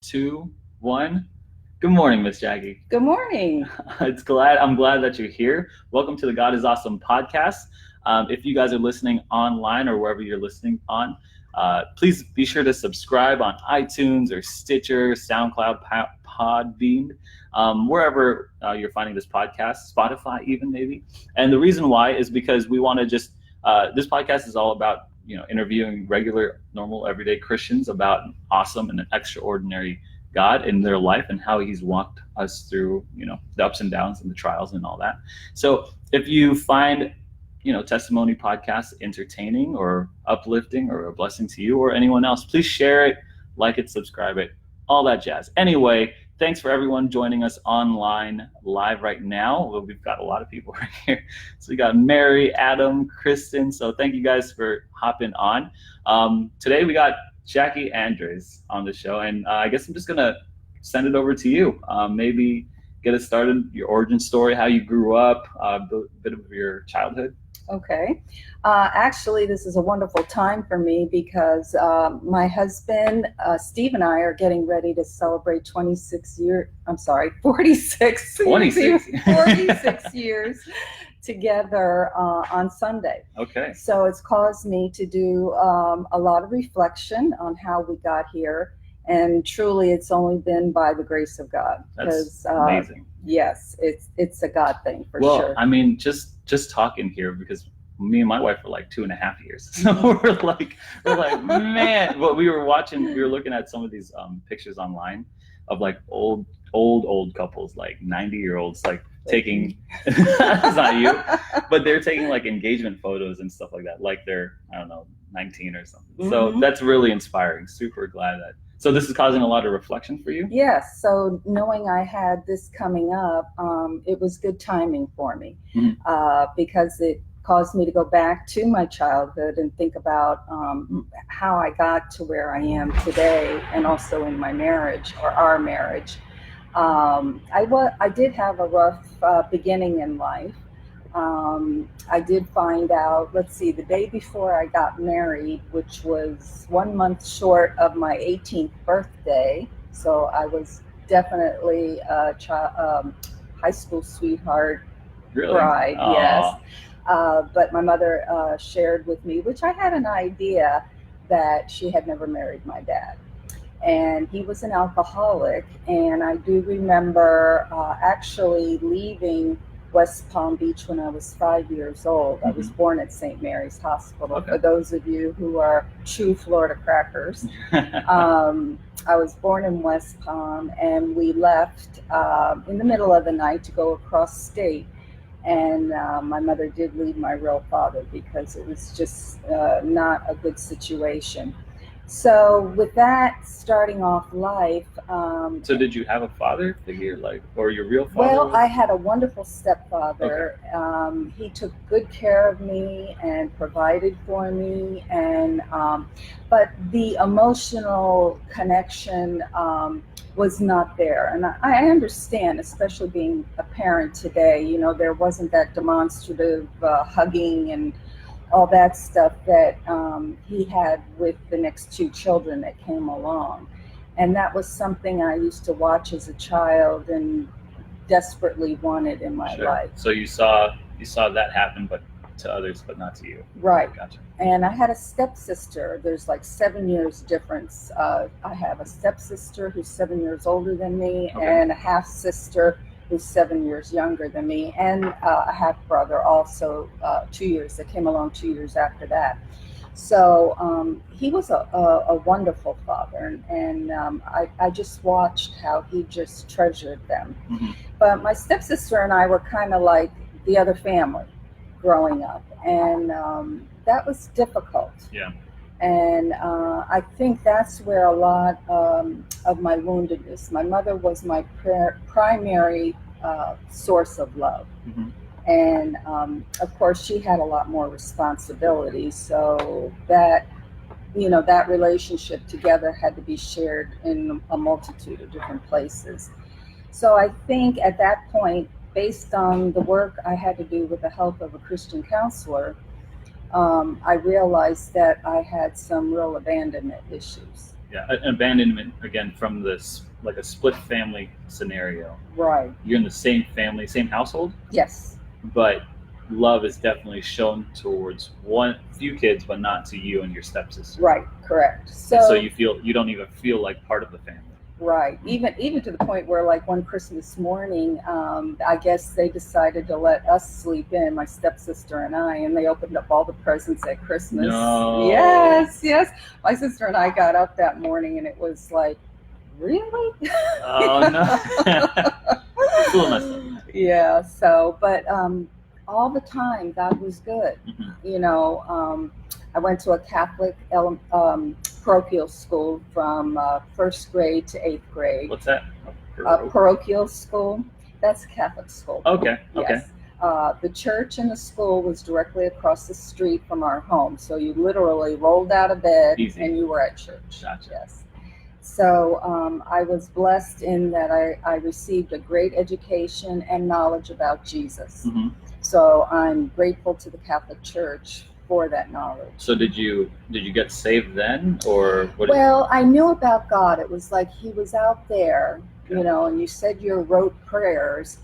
2, 1. Good morning, Miss Jaqi. Good morning. I'm glad that you're here. Welcome to the God is Awesome podcast. If you guys are listening online or wherever you're listening on, please be sure to subscribe on iTunes or Stitcher, SoundCloud, Podbean, wherever you're finding this podcast, Spotify even maybe. And the reason why is because we want to just, this podcast is all about interviewing regular, normal, everyday Christians about an awesome and an extraordinary God in their life and how he's walked us through, the ups and downs and the trials and all that. So if you find, testimony podcasts entertaining or uplifting or a blessing to you or anyone else, please share it, like it, subscribe it, all that jazz. Anyway, thanks for everyone joining us online live right now. Well, we've got a lot of people right here. So we got Mary, Adam, Kristen. So thank you guys for hopping on. Today we got Jaqi Andres on the show, and I guess I'm just gonna send it over to you. Maybe get us started, your origin story, how you grew up, a bit of your childhood. Okay. Actually, this is a wonderful time for me because my husband, Steve, and I are getting ready to celebrate 46 years together on Sunday. Okay. So it's caused me to do a lot of reflection on how we got here. And truly, it's only been by the grace of God. That's amazing. Yes, it's a God thing for sure. Well, I mean, just talking here, because me and my wife were like 2.5 years. So we're like, man. Well, we were looking at some of these pictures online of like old couples, like 90-year-olds, like taking. That's not you, but they're taking like engagement photos and stuff like that, like they're 19 or something. Mm-hmm. So that's really inspiring. Super glad that. So this is causing a lot of reflection for you? Yes. So knowing I had this coming up, it was good timing for me. Mm-hmm. Because it caused me to go back to my childhood and think about how I got to where I am today, and also in my marriage, or our marriage. I did have a rough beginning in life. I did find out, the day before I got married, which was 1 month short of my 18th birthday. So I was definitely a high school sweetheart. Really? Bride. Aww. Yes. But my mother shared with me, which I had an idea, that she had never married my dad. And he was an alcoholic. And I do remember actually leaving West Palm Beach when I was 5 years old. Mm-hmm. I was born at St. Mary's Hospital. Okay. For those of you who are true Florida crackers. I was born in West Palm, and we left in the middle of the night to go across state. And my mother did leave my real father because it was just not a good situation. So with that, starting off life. So did you have a father figure, or your real father? Well, I had a wonderful stepfather. Okay. He took good care of me and provided for me, and but the emotional connection was not there. And I understand, especially being a parent today, there wasn't that demonstrative hugging and all that stuff that he had with the next 2 children that came along. And that was something I used to watch as a child and desperately wanted in my life. So you saw that happen, but to others, but not to you. Right. Gotcha. And I had a stepsister. There's like 7 years difference. I have a stepsister who's 7 years older than me, okay, and a half sister who's 7 years younger than me, and a half brother also 2 years that came along 2 years after that. So he was a wonderful father, and I just watched how he just treasured them. Mm-hmm. But my stepsister and I were kind of like the other family growing up, and that was difficult. Yeah. And I think that's where a lot of my woundedness. My mother was my primary source of love. Mm-hmm. And of course, she had a lot more responsibility. So that, that relationship together had to be shared in a multitude of different places. So I think at that point, based on the work I had to do with the help of a Christian counselor, I realized that I had some real abandonment issues. Yeah, an abandonment again from this like a split family scenario. Right. You're in the same family, same household, Yes. but love is definitely shown towards few kids, but not to you and your stepsister. Right. Correct. And so you don't even feel like part of the family. Right. Even to the point where, like, one Christmas morning, I guess they decided to let us sleep in, my stepsister and I, and they opened up all the presents at Christmas. No. Yes. My sister and I got up that morning, and it was like, really? Oh no. It's a little messed up. Yeah. So, but all the time, God was good. Mm-hmm. I went to a Catholic parochial school from first grade to 8th grade. What's that? Parochial school. That's a Catholic school. Okay. Yes. The church and the school was directly across the street from our home. So you literally rolled out of bed and you were at church. Gotcha. Yes. So I was blessed in that I received a great education and knowledge about Jesus. Mm-hmm. So I'm grateful to the Catholic Church for that knowledge. So did you get saved then, or what? Well, I knew about God. It was like He was out there, Okay. and you said you wrote prayers.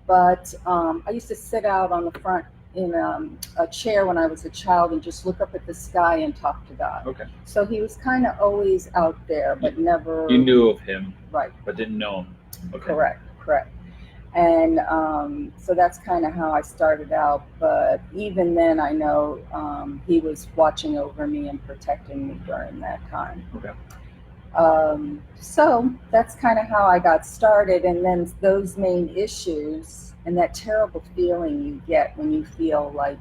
But I used to sit out on the front in a chair when I was a child and just look up at the sky and talk to God. Okay. So He was kind of always out there, but never. You knew of Him, right? But didn't know Him. Okay. Correct. And so that's kind of how I started out. But even then, I know He was watching over me and protecting me during that time. Okay. So that's kind of how I got started. And then those main issues and that terrible feeling you get when you feel like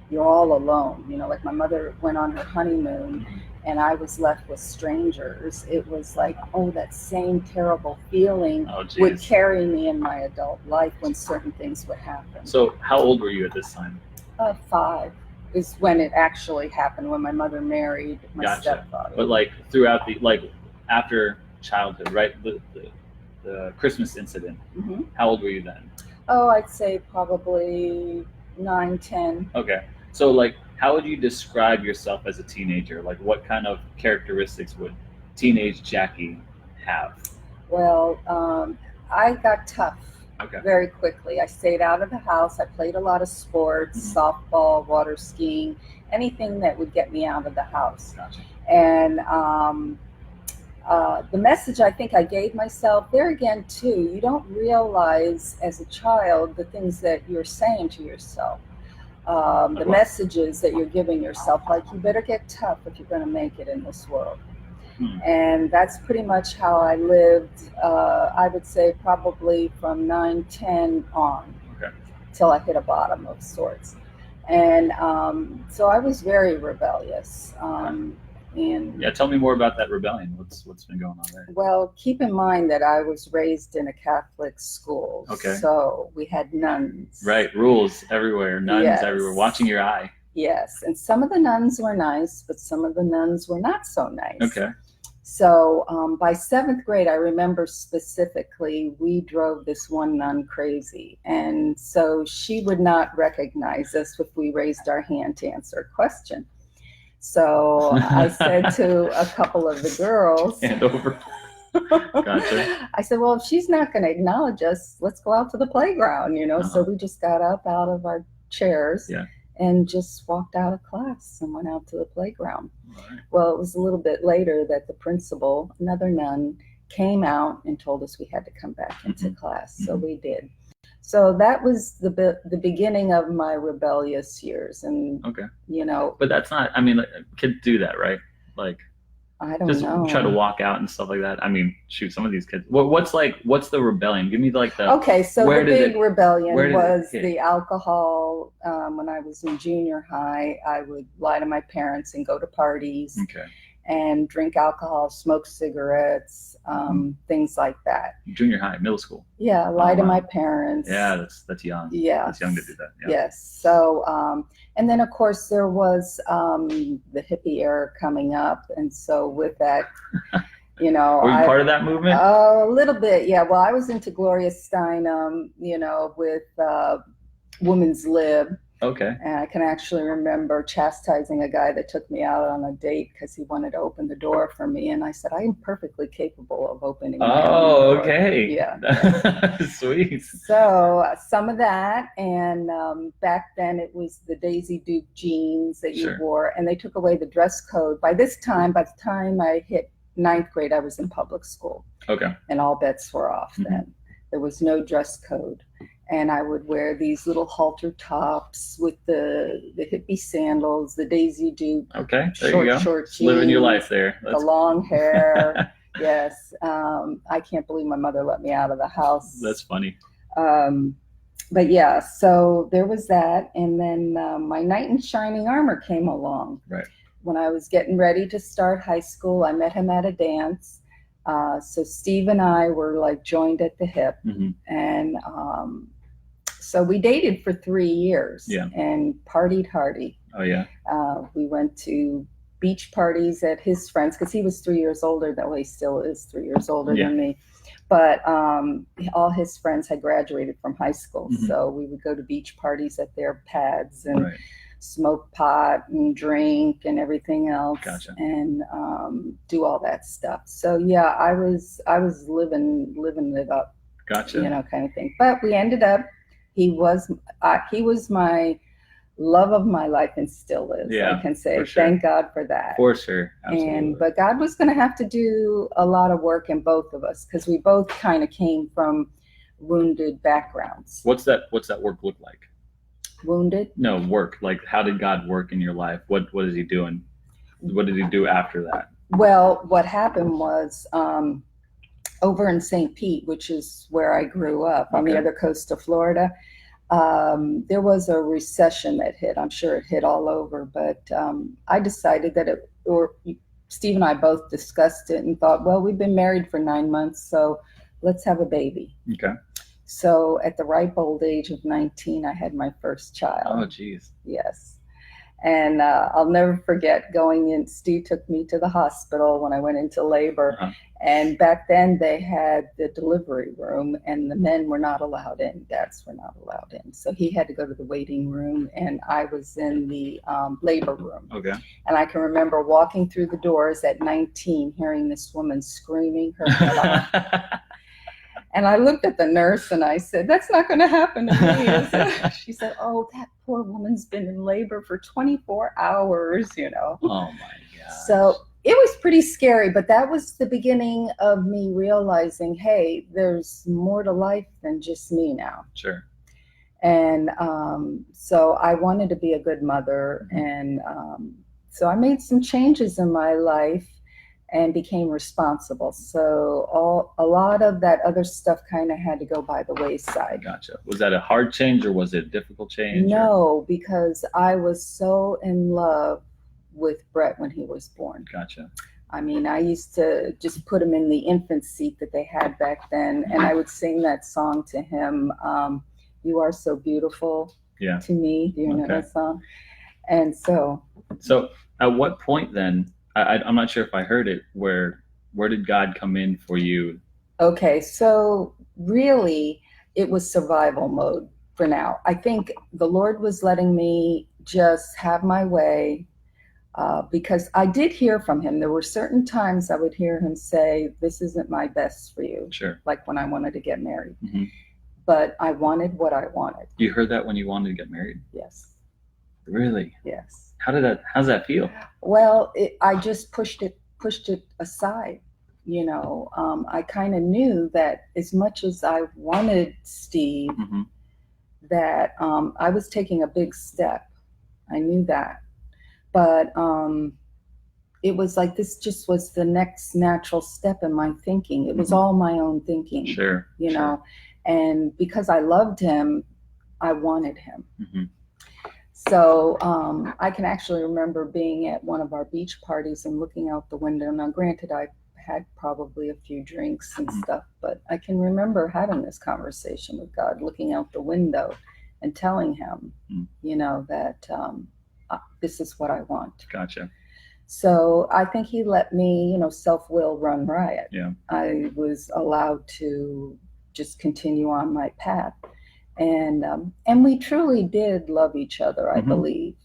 you're all alone. Like my mother went on her honeymoon and I was left with strangers. It was like, that same terrible feeling would carry me in my adult life when certain things would happen. So how old were you at this time? 5 is when it actually happened, when my mother married my stepfather. But like throughout after childhood, right? The Christmas incident. Mm-hmm. How old were you then? I'd say probably 9, 10. Okay. So how would you describe yourself as a teenager? Like what kind of characteristics would teenage Jaqi have? Well, I got tough. Okay. Very quickly. I stayed out of the house. I played a lot of sports, softball, water skiing, anything that would get me out of the house. Gotcha. And the message I think I gave myself, there again too, you don't realize as a child the things that you're saying to yourself. The messages that you're giving yourself, like you better get tough if you're going to make it in this world. And that's pretty much how I lived, I would say probably from 9, 10 on, till I hit a bottom of sorts. And so I was very rebellious. And tell me more about that rebellion. What's been going on there? Well, keep in mind that I was raised in a Catholic school. Okay. So we had nuns. Right, rules everywhere, nuns everywhere, watching your eye. Yes, and some of the nuns were nice, but some of the nuns were not so nice. Okay. So by 7th grade, I remember specifically, we drove this one nun crazy. And so she would not recognize us if we raised our hand to answer a question. So I said to a couple of the girls, hand over. Gotcha. I said, well, if she's not going to acknowledge us, let's go out to the playground, So we just got up out of our chairs and just walked out of class and went out to the playground. Right. Well, it was a little bit later that the principal, another nun, came out and told us we had to come back into class. So we did. So that was the beginning of my rebellious years. And, But that's not, kids do that, right? I don't know. Try to walk out and stuff like that. Shoot, some of these kids. What's the rebellion? Give me the. Okay, so the big rebellion was the alcohol. When I was in junior high, I would lie to my parents and go to parties and drink alcohol, smoke cigarettes, things like that. Junior high, middle school. Yeah, lie to my parents. Yeah, that's young. Yeah, it's young to do that. Yeah. Yes. So, and then of course there was the hippie era coming up, and so with that, were you part of that movement? A little bit, yeah. Well, I was into Gloria Steinem, with Women's Lib. Okay. And I can actually remember chastising a guy that took me out on a date because he wanted to open the door for me. And I said, I am perfectly capable of opening my own door. Okay. Yeah. Sweet. So some of that. And back then it was the Daisy Duke jeans that you wore. And they took away the dress code. By the time I hit 9th grade, I was in public school. Okay. And all bets were off then. There was no dress code. And I would wear these little halter tops with the hippie sandals, the Daisy Duke. Okay, there you go. Short jeans, living your life there. The long hair. Yes. I can't believe my mother let me out of the house. That's funny. But yeah, so there was that. And then my knight in shining armor came along. Right. When I was getting ready to start high school, I met him at a dance. So Steve and I were like joined at the hip. And so we dated for 3 years and partied hardy. Oh, yeah. We went to beach parties at his friends because he was 3 years older. That way, he still is 3 years older than me. But all his friends had graduated from high school. So we would go to beach parties at their pads and smoke pot and drink and everything else. Gotcha. And do all that stuff. So yeah, I was living it up. Gotcha. You know, kind of thing. But we ended up. He was my love of my life and still is. Yeah, I can say for sure. Thank God for that. For sure. Absolutely. But God was going to have to do a lot of work in both of us because we both kind of came from wounded backgrounds. What's that work look like? Wounded? No, work. Like, how did God work in your life? What is he doing? What did he do after that? Well, what happened was over in St. Pete, which is where I grew up on the other coast of Florida, there was a recession that hit. I'm sure it hit all over, but I decided that Steve and I both discussed it and thought, well, we've been married for 9 months, so let's have a baby. Okay. So at the ripe old age of 19, I had my first child. Oh, geez. Yes. And I'll never forget going in. Steve took me to the hospital when I went into labor. And back then they had the delivery room and the men were not allowed in. Dads were not allowed in. So he had to go to the waiting room and I was in the labor room. Okay. And I can remember walking through the doors at 19, hearing this woman screaming her head off. And I looked at the nurse and I said, that's not going to happen to me, is it? She said, oh, that poor woman's been in labor for 24 hours, you know. Oh, my God. So it was pretty scary, but that was the beginning of me realizing, hey, there's more to life than just me now. Sure. And so I wanted to be a good mother. And so I made some changes in my life and became responsible. So a lot of that other stuff kind of had to go by the wayside. Gotcha. Was that a hard change or was it a difficult change? No, because I was so in love with Brett when he was born. Gotcha. I mean, I used to just put him in the infant seat that they had back then, and I would sing that song to him, You Are So Beautiful to Me. Do you know that song? And so at what point then, I'm not sure if I heard it, where did God come in for you? Okay, so really it was survival mode for now. I think the Lord was letting me just have my way because I did hear from him. There were certain times I would hear him say, this isn't my best for you. Sure. Like when I wanted to get married. But I wanted what I wanted. You heard that when you wanted to get married? Yes. Really? Yes. How's that feel? Well, I just pushed it aside. You know, I kind of knew that as much as I wanted Steve, that I was taking a big step. I knew that. But it was like this just was the next natural step in my thinking. It was all my own thinking. Sure. You know, and because I loved him, I wanted him. So I can actually remember being at one of our beach parties and looking out the window. Now, granted, I had probably a few drinks and stuff, but I can remember having this conversation with God, looking out the window and telling him, you know, that this is what I want. Gotcha. So I think he let me, you know, self-will run riot. Yeah. I was allowed to just continue on my path. And we truly did love each other, I believe.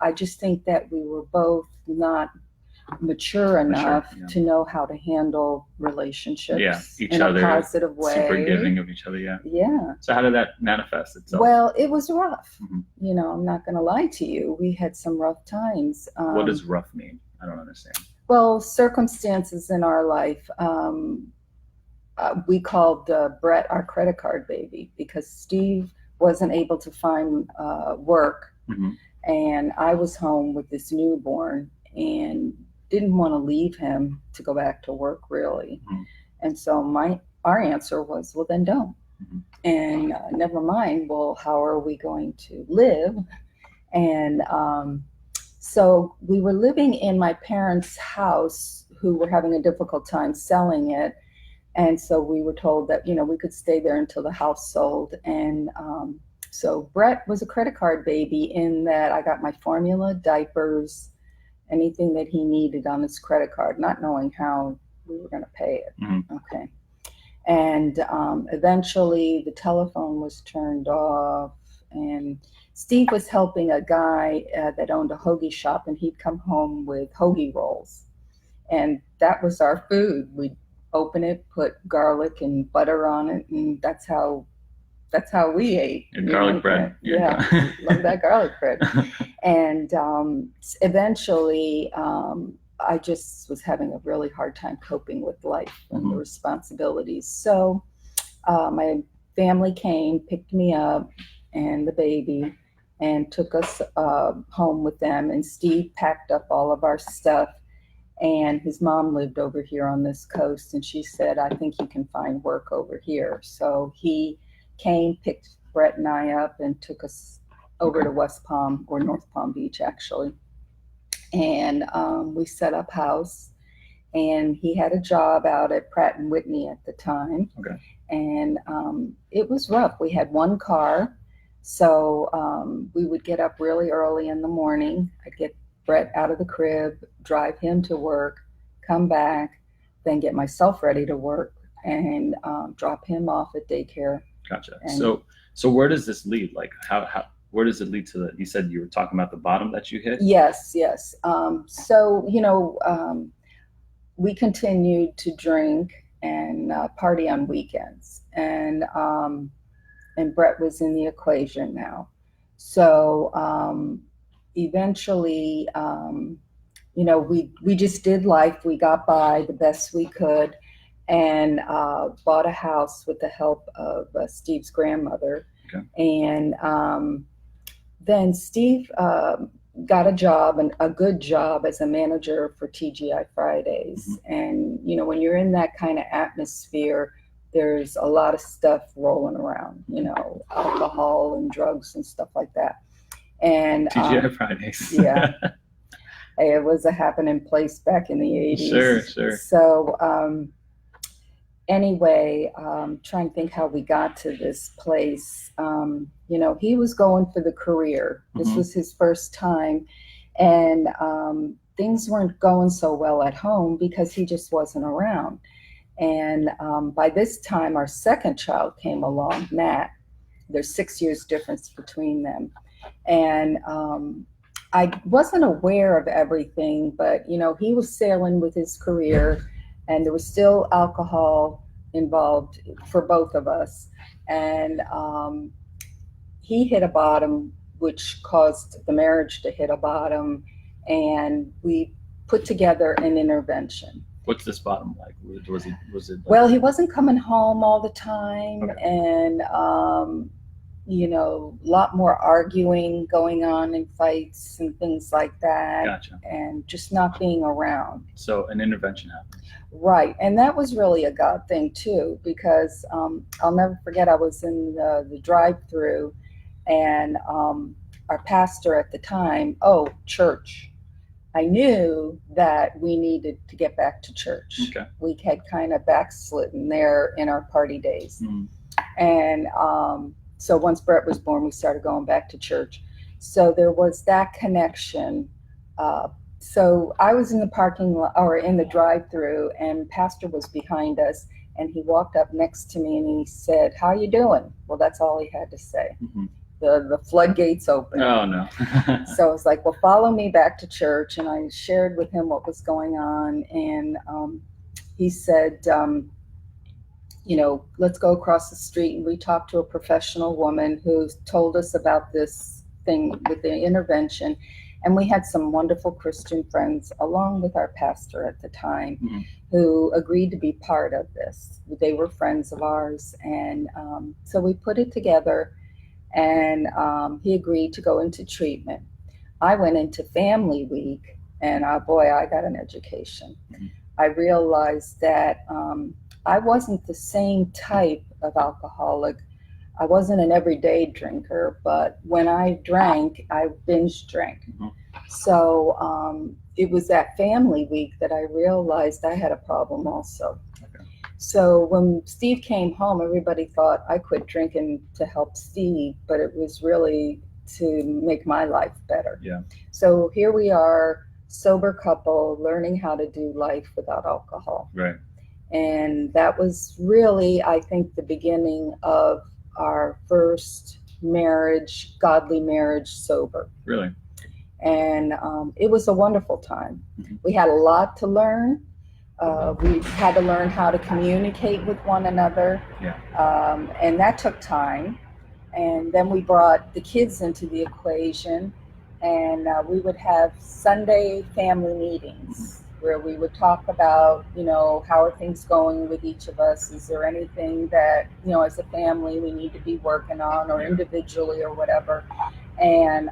I just think that we were both not mature enough to know how to handle relationships each in other, a positive way. super giving of each other. Yeah. So how did that manifest itself? Well, it was rough. I'm not going to lie to you. We had some rough times. What does rough mean? I don't understand. Well, circumstances in our life. We called Brett our credit card baby because Steve wasn't able to find work, and I was home with this newborn and didn't want to leave him to go back to work, really. And so our answer was, well, then don't. And never mind, well, how are we going to live? And so we were living in my parents' house, who were having a difficult time selling it. And so we were told that, we could stay there until the house sold. And so Brett was a credit card baby in that I got my formula, diapers, anything that he needed on his credit card, not knowing how we were going to pay it. Okay. And eventually the telephone was turned off, and Steve was helping a guy that owned a hoagie shop, and he'd come home with hoagie rolls. And that was our food. We'd open it, put garlic and butter on it, and that's how we ate. Garlic bread. Yeah, love that garlic bread. And eventually, I just was having a really hard time coping with life and the responsibilities. So my family came, picked me up and the baby, and took us home with them. And Steve packed up all of our stuff. And his mom lived over here on this coast, and she said, I think you can find work over here. So he came, picked Brett and I up, and took us over to West Palm, or North Palm Beach, actually. And we set up house, and he had a job out at Pratt & Whitney at the time. And it was rough. We had one car, so we would get up really early in the morning. I'd get Brett out of the crib, drive him to work, come back, then get myself ready to work, and drop him off at daycare. Gotcha. So where does this lead? Like where does it lead to? You said you were talking about the bottom that you hit? Yes. So we continued to drink and party on weekends, and Brett was in the equation now. So eventually, we just did life. We got by the best we could, and bought a house with the help of Steve's grandmother. And then Steve got a job, and a good job, as a manager for TGI Fridays. And when you're in that kind of atmosphere, there's a lot of stuff rolling around, alcohol and drugs and stuff like that. And TGI Fridays. Yeah. It was a happening place back in the 80s. Sure. So anyway, trying to think how we got to this place. He was going for the career. This was his first time. And things weren't going so well at home because he just wasn't around. And by this time, our second child came along, Matt. There's 6 years difference between them. And I wasn't aware of everything, but, he was sailing with his career, and there was still alcohol involved for both of us. And he hit a bottom, which caused the marriage to hit a bottom. And we put together an intervention. What's this bottom like? Was it like... Well, he wasn't coming home all the time. And a lot more arguing going on in fights and things like that. Gotcha. And just not being around. So an intervention happened. Right. And that was really a God thing too, because I'll never forget, I was in the drive-through, and our pastor at the time, church. I knew that we needed to get back to church. We had kind of backslidden there in our party days. And so once Brett was born, we started going back to church. So there was that connection. So I was in the parking lot, or in the drive-through, and pastor was behind us, And he walked up next to me and he said, "How you doing?" Well, that's all he had to say. Mm-hmm. The floodgates opened. Oh, no. So I was like, "Well, follow me back to church." And I shared with him what was going on. And he said, let's go across the street. And we talked to a professional woman who told us about this thing with the intervention. And we had some wonderful Christian friends, along with our pastor at the time, Mm-hmm. who agreed to be part of this. They were friends of ours. And so we put it together, and he agreed to go into treatment. I went into family week, and boy, I got an education. Mm-hmm. I realized that I wasn't the same type of alcoholic. I wasn't an everyday drinker, but when I drank, I binge drank. Mm-hmm. So it was that family week that I realized I had a problem also. Okay. So when Steve came home, everybody thought I quit drinking to help Steve, but it was really to make my life better. Yeah. So here we are, sober couple, learning how to do life without alcohol. Right. And that was really, I think, the beginning of our first marriage, godly marriage, sober. Really? And it was a wonderful time. Mm-hmm. We had a lot to learn. We had to learn how to communicate with one another. Yeah. And that took time. And then we brought the kids into the equation, and we would have Sunday family meetings where we would talk about, how are things going with each of us? Is there anything that, as a family we need to be working on, or individually or whatever? And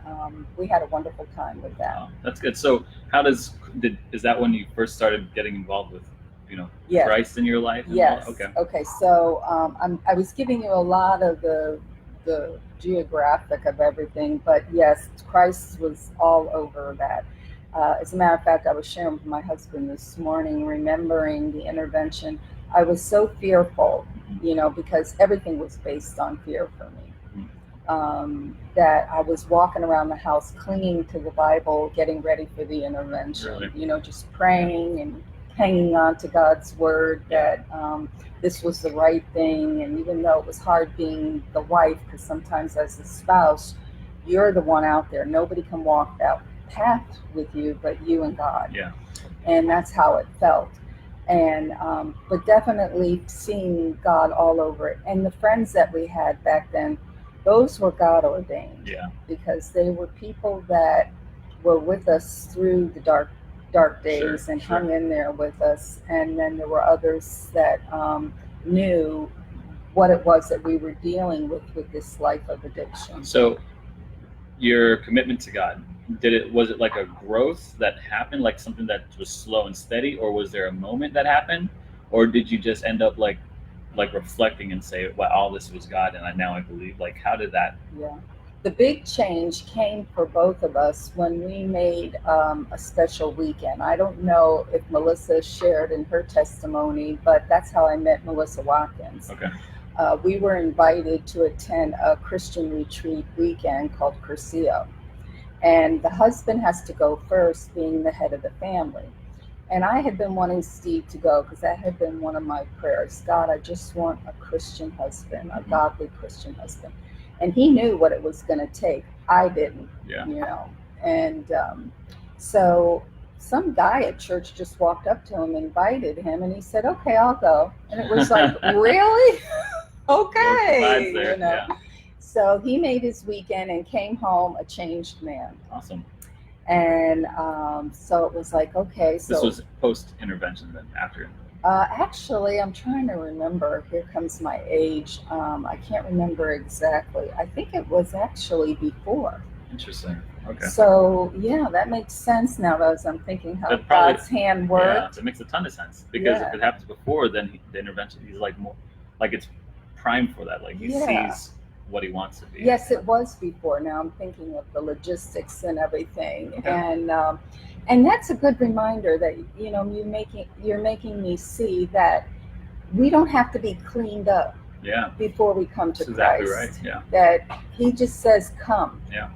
we had a wonderful time with that. Wow, that's good. So is that when you first started getting involved with, Yes. Christ in your life? Yes. Okay. So I was giving you a lot of the geographic of everything, but yes, Christ was all over that. As a matter of fact, I was sharing with my husband this morning, remembering the intervention. I was so fearful, because everything was based on fear for me. That I was walking around the house clinging to the Bible, getting ready for the intervention, Really? Just praying and hanging on to God's word that this was the right thing. And even though it was hard being the wife, because sometimes as a spouse, you're the one out there. Nobody can walk that path with you but you and God. Yeah. And that's how it felt. And but definitely seeing God all over it. And the friends that we had back then, those were God ordained. Yeah. Because they were people that were with us through the dark days and hung in there with us. And then there were others that knew what it was that we were dealing with this life of addiction. So your commitment to God, was it like a growth that happened, like something that was slow and steady, or was there a moment that happened, or did you just end up like reflecting and say, well, all this was God and now I believe? Like, how did that? Yeah. The big change came for both of us when we made a special weekend. I don't know if Melissa shared in her testimony, but that's how I met Melissa Watkins. Okay. We were invited to attend a Christian retreat weekend called Curcio. And the husband has to go first, being the head of the family. And I had been wanting Steve to go because that had been one of my prayers. God, I just want a Christian husband, a godly Christian husband. And he knew what it was going to take. I didn't, And so some guy at church just walked up to him, invited him, and he said, "Okay, I'll go." And it was like, really? Okay. There. Yeah. So he made his weekend and came home a changed man. Awesome. And so it was like, okay. So this was post-intervention then, after? Actually, I'm trying to remember. Here comes my age. I can't remember exactly. I think it was actually before. Interesting. Okay. So, yeah, that makes sense now as I'm thinking how God's hand worked. Yeah, it makes a ton of sense. Because if it happens before, then the intervention, he's like more, like it's primed for that. Like he sees what he wants to be. Yes, it was before. Now I'm thinking of the logistics and everything. Okay. And that's a good reminder that, you're making me see that we don't have to be cleaned up before we come to That's Christ. Exactly right. Yeah. That he just says, come. Yeah.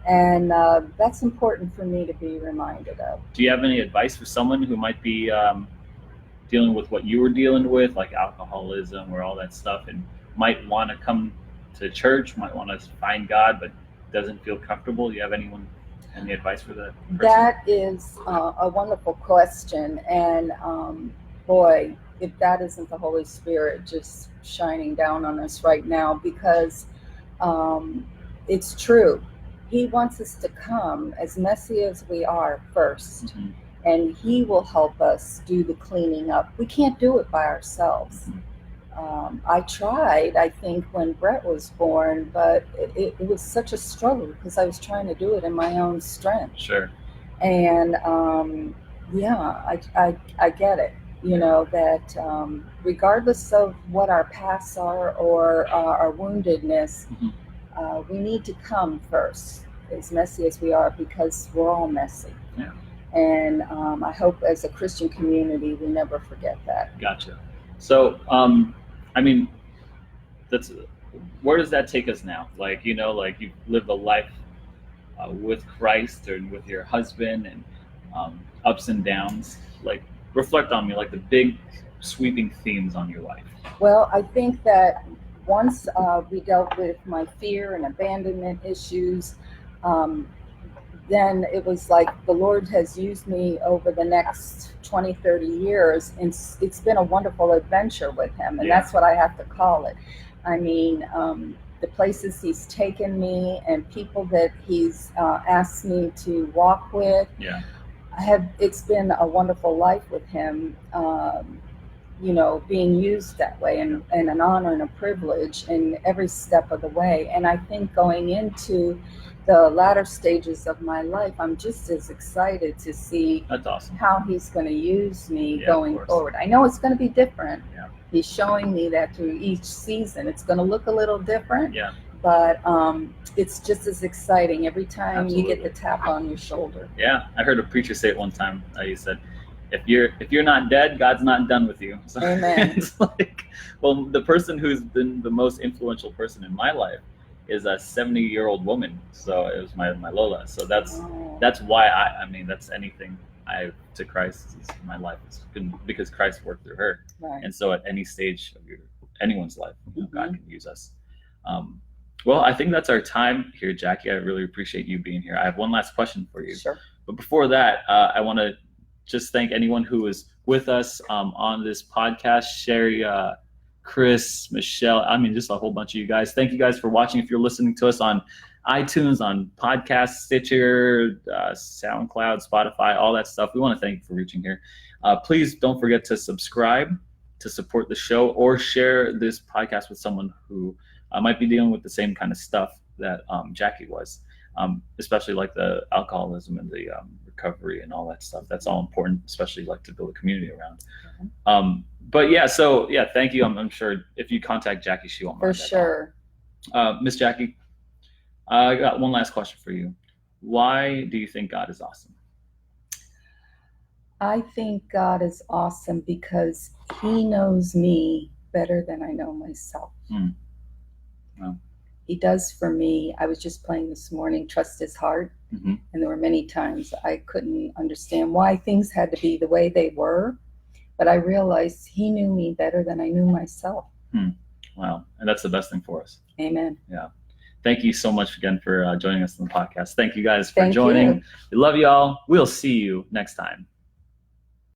And that's important for me to be reminded of. Do you have any advice for someone who might be dealing with what you were dealing with, like alcoholism or all that stuff, and might want to come to church, might want to find God, but doesn't feel comfortable? Do you have any advice for that person? That is a wonderful question. And boy, if that isn't the Holy Spirit just shining down on us right now, because it's true. He wants us to come as messy as we are first, Mm-hmm. and He will help us do the cleaning up. We can't do it by ourselves. Mm-hmm. I tried, I think, when Brett was born, but it was such a struggle because I was trying to do it in my own strength. Sure. And yeah, I get it. You know, that regardless of what our pasts are or our woundedness, Mm-hmm. we need to come first, as messy as we are, because we're all messy. Yeah. And I hope as a Christian community, we never forget that. Gotcha. So, I mean, where does that take us now? Like, you know, like you've lived a life with Christ or with your husband, and ups and downs. Like, reflect on me, like the big sweeping themes on your life. Well, I think that once we dealt with my fear and abandonment issues, then it was like the Lord has used me over the next 20, 30 years, and it's been a wonderful adventure with Him, and that's what I have to call it. I mean, the places He's taken me and people that He's asked me to walk with. Yeah. It's been a wonderful life with Him, you know, being used that way, and an honor and a privilege in every step of the way. And I think going into the latter stages of my life, I'm just as excited to see That's awesome. how He's going to use me Yeah, going forward. I know it's going to be different. Yeah. He's showing me that through each season. It's going to look a little different. Yeah. But it's just as exciting every time Absolutely. you get the tap on your shoulder. Yeah, I heard a preacher say it one time. He said, if you're not dead, God's not done with you. So Amen. it's like, well, the person who's been the most influential person in my life is a 70-year-old woman. So it was my Lola. So that's why I mean, that's anything to Christ is my life. It's been because Christ worked through her. Right. And so at any stage of anyone's life, you know, God can use us. Well, I think that's our time here, Jaqi. I really appreciate you being here. I have one last question for you. Sure. But before that, I want to just thank anyone who was with us on this podcast. Sherry, Chris, Michelle, I mean, just a whole bunch of you guys. Thank you guys for watching. If you're listening to us on iTunes, on podcast, Stitcher, SoundCloud, Spotify, all that stuff, we want to thank you for reaching here. Please don't forget to subscribe to support the show, or share this podcast with someone who might be dealing with the same kind of stuff that Jaqi was, especially like the alcoholism and the recovery and all that stuff. That's all important, especially like to build a community around. But yeah, so yeah, thank you. I'm sure if you contact Jaqi, she won't mind. For sure. Miss Jaqi, I got one last question for you. Why do you think God is awesome? I think God is awesome because He knows me better than I know myself. Wow. He does for me. I was just playing this morning, Trust His Heart. Mm-hmm. And there were many times I couldn't understand why things had to be the way they were. But I realized He knew me better than I knew myself. Wow. And that's the best thing for us. Amen. Yeah. Thank you so much again for joining us on the podcast. Thank you guys for Thank joining. you. We love y'all. We'll see you next time.